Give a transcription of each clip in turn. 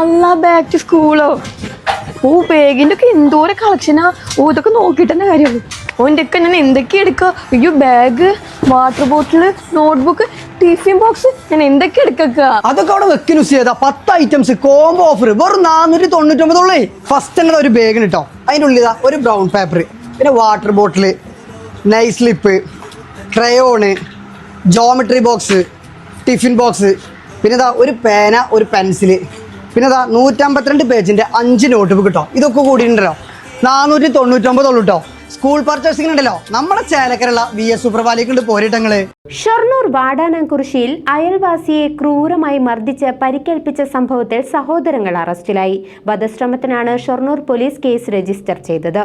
അല്ല back to സ്കൂളോ? ബാഗിന്റെ ഒക്കെ എന്തോരം കളക്ഷനാ. ഇതൊക്കെ നോക്കിട്ട് തന്നെ കാര്യമുള്ളൂ. ഓൻ്റെ ഒക്കെ ഞാൻ എന്തൊക്കെ എടുക്കുക? അയ്യോ, bag, water bottle, notebook, tiffin box, ഞാൻ എന്തൊക്കെ എടുക്ക? അതൊക്കെ അവിടെ വെക്കുന്നു ചെയ്താ 10 ഐറ്റംസ് കോംബോ ഓഫർ വെറും 499. ഫസ്റ്റ് തന്നെ ഒരു ബാഗിന് കേട്ടോ. അതിൻ്റെ ഉള്ളിൽ ഒരു ബ്രൗൺ പേപ്പർ, പിന്നെ water bottle, nice slip, crayon, geometry box, tiffin box, പിന്നെ ഒരു പേന, ഒരു പെൻസില്, പിന്നെ 152 പേജിന്റെ 5 നോട്ട് ബുക്ക് കേട്ടോ. ഇതൊക്കെ കൂടിയിട്ടുണ്ടല്ലോ 499 കേട്ടോ. സ്കൂൾ പർച്ചേസിംഗ് ഉണ്ടല്ലോ നമ്മുടെ ചേലക്കരയുള്ള VS സൂപ്പർവാലിക്കുണ്ട് പോരിട്ടങ്ങള്. ഷൊർണൂർ വാടാനംകുറിശ്ശിയിൽ അയൽവാസിയെ ക്രൂരമായി മർദ്ദിച്ച് പരിക്കേൽപ്പിച്ച സംഭവത്തിൽ സഹോദരങ്ങൾ അറസ്റ്റിലായി. വധശ്രമത്തിനാണ് ഷൊർണൂർ പോലീസ് കേസ് രജിസ്റ്റർ ചെയ്തത്.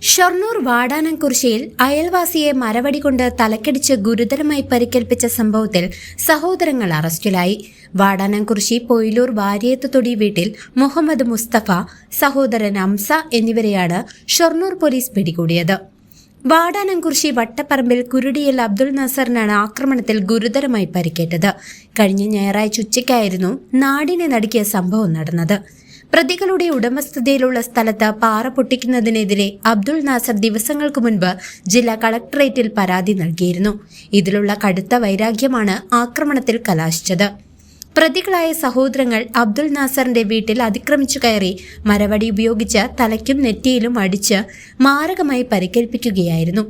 ഷൊർണൂർ വാടാനംകുറിശ്ശിയിൽ അയൽവാസിയെ മരവടി കൊണ്ട് തലക്കടിച്ച് ഗുരുതരമായി പരിക്കേൽപ്പിച്ച സംഭവത്തിൽ സഹോദരങ്ങൾ അറസ്റ്റിലായി. വാടാനംകുറിശ്ശി പൊയിലൂർ വാരിയത്തുതൊടി വീട്ടിൽ മുഹമ്മദ് മുസ്തഫ, സഹോദരൻ അംസ എന്നിവരെയാണ് ഷൊർണൂർ പോലീസ് പിടികൂടിയത്. വാടാനംകുറിശ്ശി വട്ടപ്പറമ്പിൽ കുരുടിയിൽ അബ്ദുൾ നാസറിനാണ് ആക്രമണത്തിൽ ഗുരുതരമായി പരിക്കേറ്റത്. കഴിഞ്ഞ ഞായറാഴ്ച ഉച്ചയ്ക്കായിരുന്നു നാടിനെ നടുക്കിയ സംഭവം നടന്നത്. പ്രതികളുടെ ഉടമസ്ഥതയിലുള്ള സ്ഥലത്ത് പാറ പൊട്ടിക്കുന്നതിനെതിരെ അബ്ദുൾ നാസർ ദിവസങ്ങൾക്ക് മുൻപ് ജില്ലാ കളക്ടറേറ്റിൽ പരാതി നൽകിയിരുന്നു. ഇതിലുള്ള കടുത്ത വൈരാഗ്യമാണ് ആക്രമണത്തിൽ കലാശിച്ചത്. പ്രതികളായ സഹോദരങ്ങൾ അബ്ദുൾ നാസറിന്റെ വീട്ടിൽ അതിക്രമിച്ചു കയറി മരവടി ഉപയോഗിച്ച് തലയ്ക്കും നെറ്റിയിലും അടിച്ച് മാരകമായി പരിക്കേൽപ്പിക്കുകയായിരുന്നു.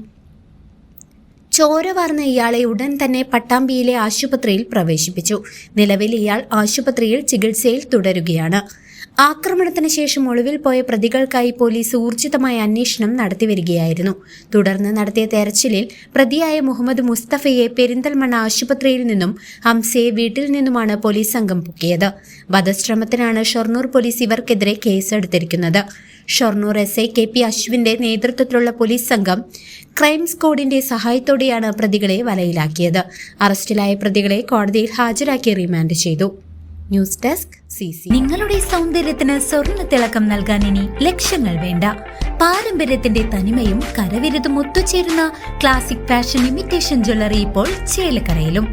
ചോര വാർന്ന ഇയാളെ ഉടൻ തന്നെ പട്ടാമ്പിയിലെ ആശുപത്രിയിൽ പ്രവേശിപ്പിച്ചു. നിലവിൽ ഇയാൾ ആശുപത്രിയിൽ ചികിത്സയിൽ തുടരുകയാണ്. ആക്രമണത്തിന് ശേഷം ഒളിവിൽ പോയ പ്രതികൾക്കായി പോലീസ് ഊർജിതമായ അന്വേഷണം നടത്തിവരികയായിരുന്നു. തുടർന്ന് നടത്തിയ തെരച്ചിലിൽ പ്രതിയായ മുഹമ്മദ് മുസ്തഫയെ പെരിന്തൽമണ്ണ ആശുപത്രിയിൽ നിന്നും ഹംസയെ വീട്ടിൽ നിന്നുമാണ് പോലീസ് സംഘം പൊക്കിയത്. വധശ്രമത്തിനാണ് ഷൊർണൂർ പോലീസ് ഇവർക്കെതിരെ കേസെടുത്തിരിക്കുന്നത്. ഷൊർണൂർ SI KP അശ്വിന്റെ നേതൃത്വത്തിലുള്ള പോലീസ് സംഘം ക്രൈം സ്ക്വാഡിന്റെ സഹായത്തോടെയാണ് പ്രതികളെ വലയിലാക്കിയത്. അറസ്റ്റിലായ പ്രതികളെ കോടതിയിൽ ഹാജരാക്കി റിമാൻഡ് ചെയ്തു. News desk CC. നിങ്ങളുടെ സൗന്ദര്യത്തിന് സ്വർണ്ണ തിളക്കം നൽകാൻ ഇനി ലക്ഷങ്ങൾ വേണ്ട. പാരമ്പര്യത്തിന്റെ തനിമയും കരവിരുതും ഒത്തുചേരുന്ന ക്ലാസിക് ഫാഷൻ ഇമിറ്റേഷൻ ജ്വല്ലറി ഇപ്പോൾ ചേലക്കരയിലും.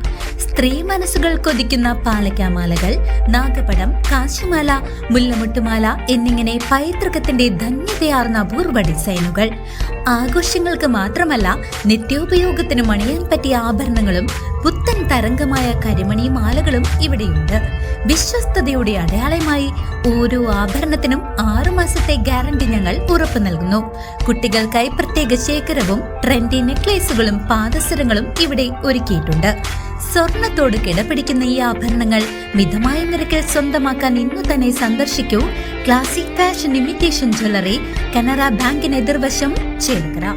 സ്ത്രീ മനസ്സുകൾ കൊതിക്കുന്ന പാലക്കാമാലകൾ, നാഗപടം, കാശിമാല, മുല്ലമുട്ടുമാല എന്നിങ്ങനെ പൈതൃകത്തിന്റെ ധന്യതയാർന്ന അപൂർവ ഡിസൈനുകൾ. ആഘോഷങ്ങൾക്ക് മാത്രമല്ല നിത്യോപയോഗത്തിന് മണിയാൻ പറ്റിയ ആഭരണങ്ങളും പുത്തൻ തരംഗമായ കരിമണി മാലകളും ഇവിടെയുണ്ട്. വിശ്വസ്തതയുടെ അടയാളമായി ഓരോ ആഭരണത്തിനും 6 മാസത്തെ ഗ്യാരണ്ടി ഞങ്ങൾ ഉറപ്പു നൽകുന്നു. കുട്ടികൾക്കായി പ്രത്യേക ശേഖരവും ട്രെൻഡി നെക്ലേസുകളും പാദസരങ്ങളും ഇവിടെ ഒരുക്കിയിട്ടുണ്ട്. സ്വർണത്തോട് കിടപിടിക്കുന്ന ഈ ആഭരണങ്ങൾ മിതമായ നിരക്കിൽ സ്വന്തമാക്കാൻ ഇന്നു തന്നെ സന്ദർശിക്കൂ. Classic fashion imitation jewellery, Canara ബാങ്കിന് എതിർവശം, ചേലക്കര.